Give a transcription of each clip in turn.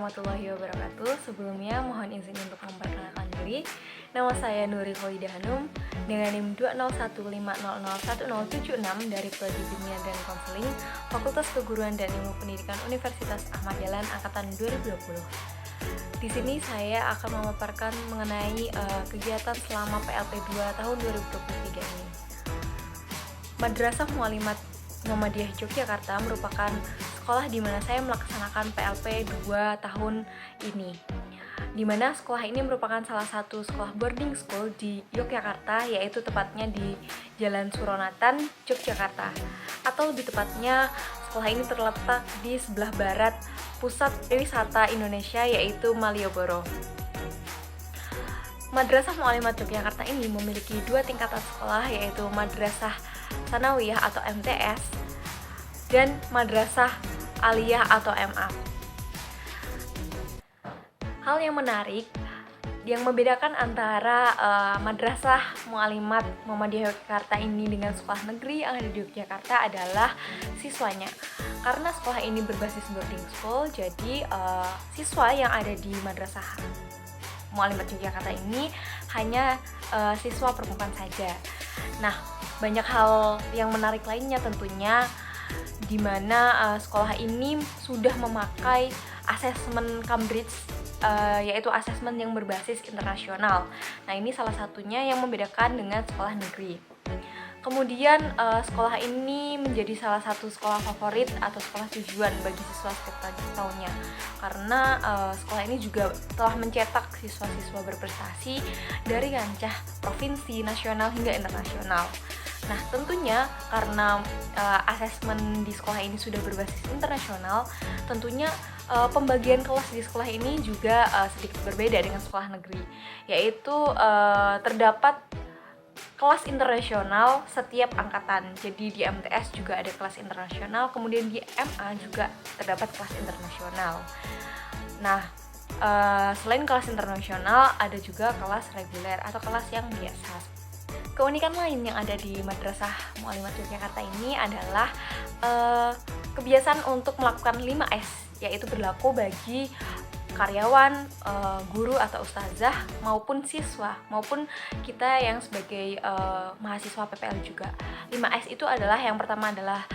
warahmatullahi wabarakatuh. Sebelumnya mohon izin untuk memperkenalkan diri. Nama saya Nuri Kholidah Hanum dengan NIM 20150010076 dari Prodi Bimbingan dan Konseling Fakultas Keguruan dan Ilmu Pendidikan Universitas Ahmad Dahlan angkatan 2020. Di sini saya akan memaparkan mengenai kegiatan selama PLP 2 tahun 2023 ini. Madrasah Mualimat Muhammadiyah Yogyakarta merupakan sekolah di mana saya melaksanakan PLP 2 tahun ini, di mana sekolah ini merupakan salah satu sekolah boarding school di Yogyakarta, yaitu tepatnya di Jalan Suronatan, Yogyakarta. Atau lebih tepatnya, sekolah ini terletak di sebelah barat pusat wisata Indonesia, yaitu Malioboro. Madrasah Mualimat Yogyakarta ini memiliki dua tingkatan sekolah, yaitu Madrasah Tsanawiyah atau MTS dan Madrasah Aliyah atau MA. Hal yang menarik yang membedakan antara Madrasah Mualimat Muhammadiyah Yogyakarta ini dengan sekolah negeri yang ada di Yogyakarta adalah siswanya. Karena sekolah ini berbasis boarding school, jadi siswa yang ada di Madrasah Mualimat Yogyakarta ini hanya siswa perempuan saja. Nah, banyak hal yang menarik lainnya tentunya, di mana sekolah ini sudah memakai asesmen Cambridge, yaitu asesmen yang berbasis internasional. Nah, ini salah satunya yang membedakan dengan sekolah negeri. Kemudian sekolah ini menjadi salah satu sekolah favorit atau sekolah tujuan bagi siswa setiap tahunnya, karena sekolah ini juga telah mencetak siswa-siswa berprestasi dari kancah provinsi, nasional hingga internasional. Nah, tentunya karena asesmen di sekolah ini sudah berbasis internasional, tentunya pembagian kelas di sekolah ini juga sedikit berbeda dengan sekolah negeri, yaitu terdapat kelas internasional setiap angkatan. Jadi di MTS juga ada kelas internasional, kemudian di MA juga terdapat kelas internasional. Nah, selain kelas internasional, ada juga kelas reguler atau kelas yang biasa. Keunikan lain yang ada di Madrasah Mualimat Yogyakarta ini adalah kebiasaan untuk melakukan 5S, yaitu berlaku bagi karyawan, guru atau ustazah, maupun siswa, maupun kita yang sebagai mahasiswa PPL juga. 5S itu adalah, yang pertama adalah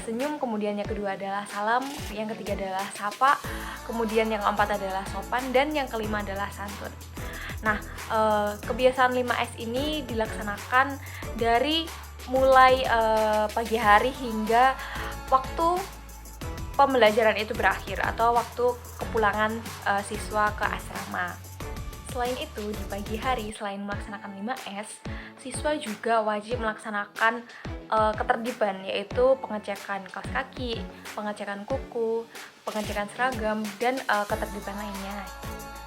senyum, kemudian yang kedua adalah salam, yang ketiga adalah sapa, kemudian yang keempat adalah sopan, dan yang kelima adalah santun. Nah, kebiasaan 5S ini dilaksanakan dari mulai pagi hari hingga waktu pembelajaran itu berakhir atau waktu kepulangan siswa ke asrama. Selain itu, di pagi hari selain melaksanakan 5S, siswa juga wajib melaksanakan ketertiban, yaitu pengecekan kaos kaki, pengecekan kuku, pengecekan seragam, dan ketertiban lainnya.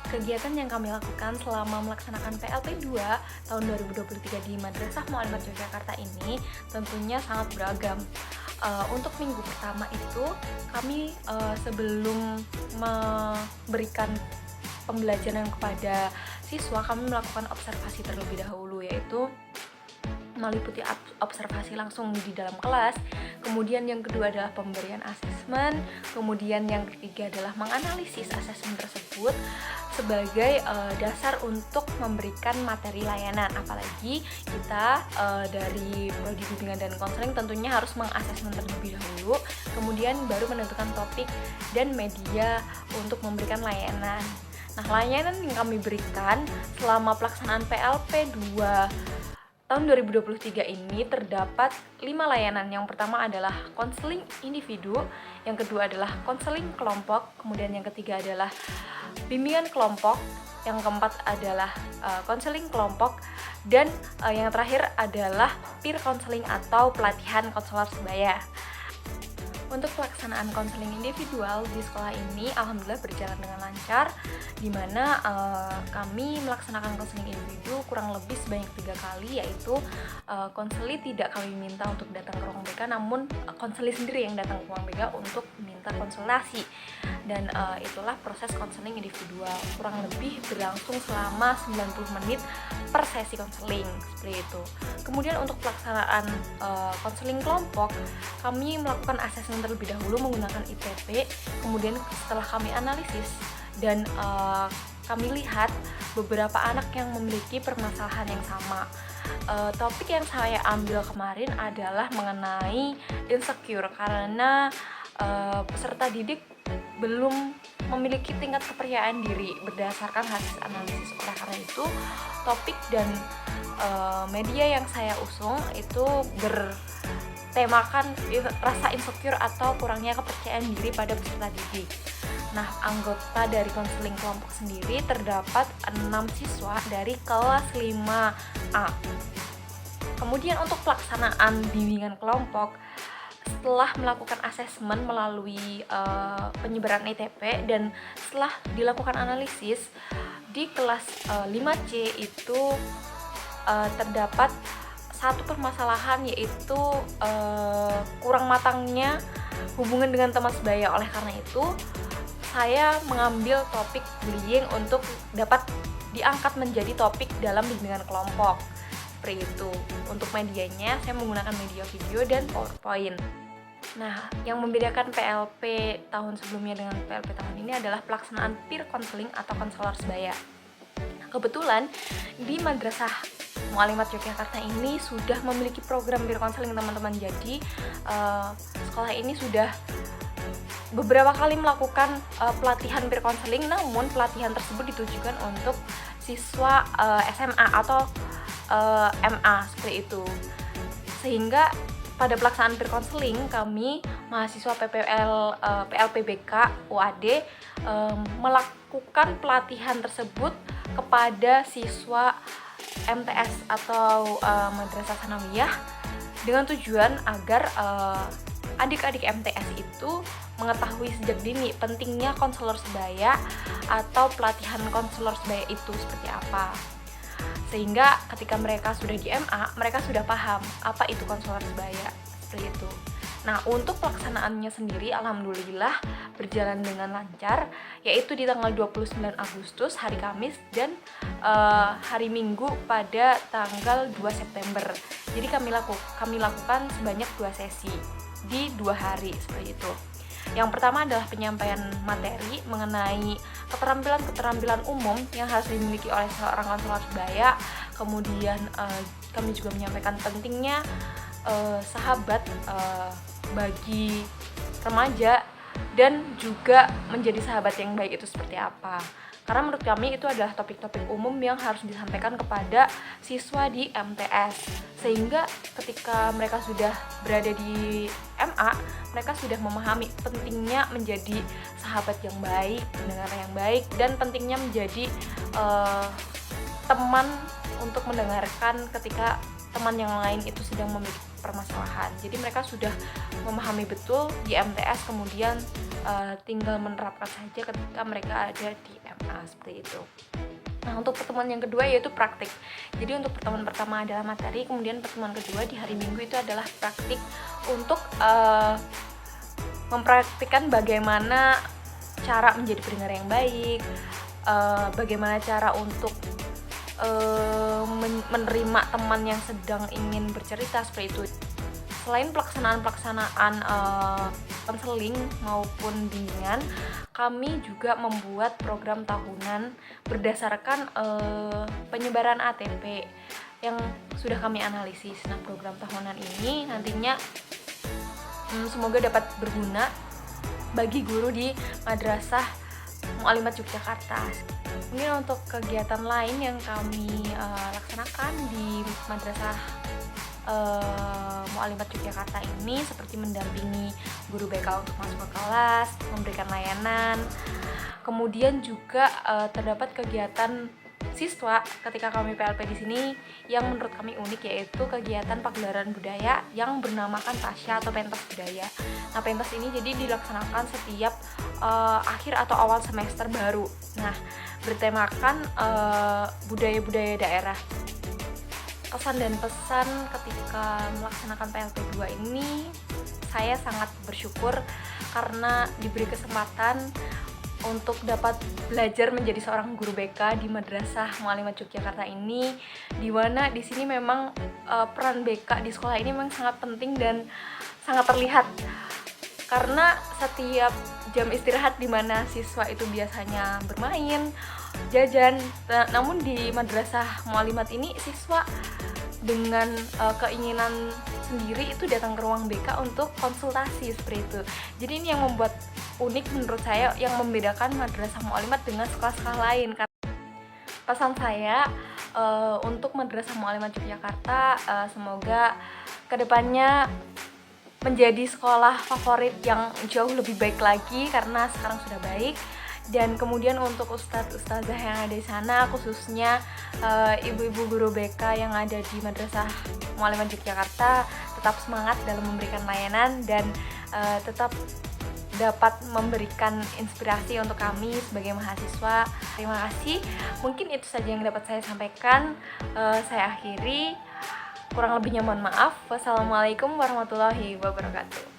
Kegiatan yang kami lakukan selama melaksanakan PLP 2 tahun 2023 di Madrasah Mualimat Yogyakarta ini tentunya sangat beragam. Untuk minggu pertama itu kami sebelum memberikan pembelajaran kepada siswa, kami melakukan observasi terlebih dahulu, yaitu meliputi observasi langsung di dalam kelas. Kemudian yang kedua adalah pemberian asesmen. Kemudian yang ketiga adalah menganalisis asesmen tersebut sebagai dasar untuk memberikan materi layanan. Apalagi kita dari Prodi Bimbingan dan Konseling tentunya harus mengasesmen terlebih dahulu, kemudian baru menentukan topik dan media untuk memberikan layanan. Nah, layanan yang kami berikan selama pelaksanaan PLP 2 tahun 2023 ini terdapat 5 layanan. Yang pertama adalah konseling individu, yang kedua adalah konseling kelompok, kemudian yang ketiga adalah bimbingan kelompok, yang keempat adalah konseling kelompok, dan yang terakhir adalah peer counseling atau pelatihan konselor sebaya. Untuk pelaksanaan konseling individual di sekolah ini alhamdulillah berjalan dengan lancar, di mana kami melaksanakan konseling individu kurang lebih sebanyak 3 kali, yaitu konseli tidak kami minta untuk datang ke ruang BK, namun konseli sendiri yang datang ke ruang BK untuk minta konsultasi. Dan itulah proses konseling individual, kurang lebih berlangsung selama 90 menit per sesi konseling, seperti itu. Kemudian untuk pelaksanaan konseling kelompok, kami melakukan asesmen terlebih dahulu menggunakan ITP. Kemudian setelah kami analisis dan kami lihat beberapa anak yang memiliki permasalahan yang sama. Topik yang saya ambil kemarin adalah mengenai insecure karena peserta didik belum memiliki tingkat kepercayaan diri berdasarkan hasil analisis. Oleh karena itu, topik dan media yang saya usung itu bertemakan rasa insecure atau kurangnya kepercayaan diri pada peserta didik. Nah, anggota dari konseling kelompok sendiri terdapat 6 siswa dari kelas 5A. Kemudian untuk pelaksanaan bimbingan kelompok, setelah melakukan asesmen melalui penyebaran ITP dan setelah dilakukan analisis di kelas 5C itu terdapat satu permasalahan, yaitu kurang matangnya hubungan dengan teman sebaya. Oleh karena itu saya mengambil topik bullying untuk dapat diangkat menjadi topik dalam bimbingan kelompok. Seperti itu. Untuk medianya saya menggunakan media video dan PowerPoint. Nah, yang membedakan PLP tahun sebelumnya dengan PLP tahun ini adalah pelaksanaan peer counseling atau konselor sebaya. Kebetulan di Madrasah Mualimat Yogyakarta ini sudah memiliki program peer counseling, teman-teman. Jadi sekolah ini sudah beberapa kali melakukan pelatihan peer counseling, namun pelatihan tersebut ditujukan untuk siswa SMA atau MA seperti itu. Sehingga pada pelaksanaan peer counseling kami mahasiswa PLPBK UAD melakukan pelatihan tersebut kepada siswa MTS atau Madrasah Sanawiyah dengan tujuan agar adik-adik MTS itu mengetahui sejak dini pentingnya konselor sebaya atau pelatihan konselor sebaya itu seperti apa. Sehingga ketika mereka sudah di MA, mereka sudah paham apa itu konselor sebaya, seperti itu. Nah, untuk pelaksanaannya sendiri alhamdulillah berjalan dengan lancar, yaitu di tanggal 29 Agustus hari Kamis dan hari Minggu pada tanggal 2 September. Jadi kami lakukan sebanyak 2 sesi di 2 hari seperti itu. Yang pertama adalah penyampaian materi mengenai keterampilan-keterampilan umum yang harus dimiliki oleh seorang konselor sebaya. Kemudian kami juga menyampaikan pentingnya sahabat bagi remaja dan juga menjadi sahabat yang baik itu seperti apa. Karena menurut kami itu adalah topik-topik umum yang harus disampaikan kepada siswa di MTS. Sehingga ketika mereka sudah berada di MA, mereka sudah memahami pentingnya menjadi sahabat yang baik, pendengar yang baik, dan pentingnya menjadi teman untuk mendengarkan ketika teman yang lain itu sedang memiliki permasalahan. Jadi mereka sudah memahami betul di MTS, kemudian tinggal menerapkan saja ketika mereka ada di MA seperti itu. Nah, untuk pertemuan yang kedua yaitu praktik. Jadi untuk pertemuan pertama adalah materi, kemudian pertemuan kedua di hari Minggu itu adalah praktik untuk mempraktikkan bagaimana cara menjadi pendengar yang baik, bagaimana cara untuk menerima teman yang sedang ingin bercerita seperti itu. Selain pelaksanaan konseling maupun bimbingan, kami juga membuat program tahunan berdasarkan penyebaran ATP yang sudah kami analisis. Nah, program tahunan ini nantinya semoga dapat berguna bagi guru di Madrasah Mualimat Yogyakarta. Kemudian untuk kegiatan lain yang kami laksanakan di Madrasah Mualimat Yogyakarta ini seperti mendampingi guru BK untuk masuk ke kelas, memberikan layanan. Kemudian juga terdapat kegiatan siswa ketika kami PLP di sini yang menurut kami unik, yaitu kegiatan pagelaran budaya yang bernamakan Tasya atau pentas budaya. Nah, pentas ini jadi dilaksanakan setiap akhir atau awal semester baru. Nah, bertemakan budaya-budaya daerah. Kesan dan pesan ketika melaksanakan PLP 2 ini, saya sangat bersyukur karena diberi kesempatan untuk dapat belajar menjadi seorang guru BK di Madrasah Mualimat Yogyakarta ini, di mana di sini memang peran BK di sekolah ini memang sangat penting dan sangat terlihat karena setiap jam istirahat di mana siswa itu biasanya bermain, jajan, namun di Madrasah Mualimat ini siswa dengan keinginan sendiri itu datang ke ruang BK untuk konsultasi seperti itu. Jadi ini yang membuat unik menurut saya, yang membedakan Madrasah Mualimat dengan sekolah-sekolah lain. Pesan saya untuk Madrasah Mualimat Yogyakarta, semoga kedepannya menjadi sekolah favorit yang jauh lebih baik lagi karena sekarang sudah baik. Dan kemudian untuk ustadz-ustazah yang ada di sana, khususnya ibu-ibu guru BK yang ada di Madrasah Mualimat Yogyakarta, tetap semangat dalam memberikan layanan dan tetap dapat memberikan inspirasi untuk kami sebagai mahasiswa. Terima kasih. Mungkin itu saja yang dapat saya sampaikan. Saya akhiri. Kurang lebihnya mohon maaf. Wassalamualaikum warahmatullahi wabarakatuh.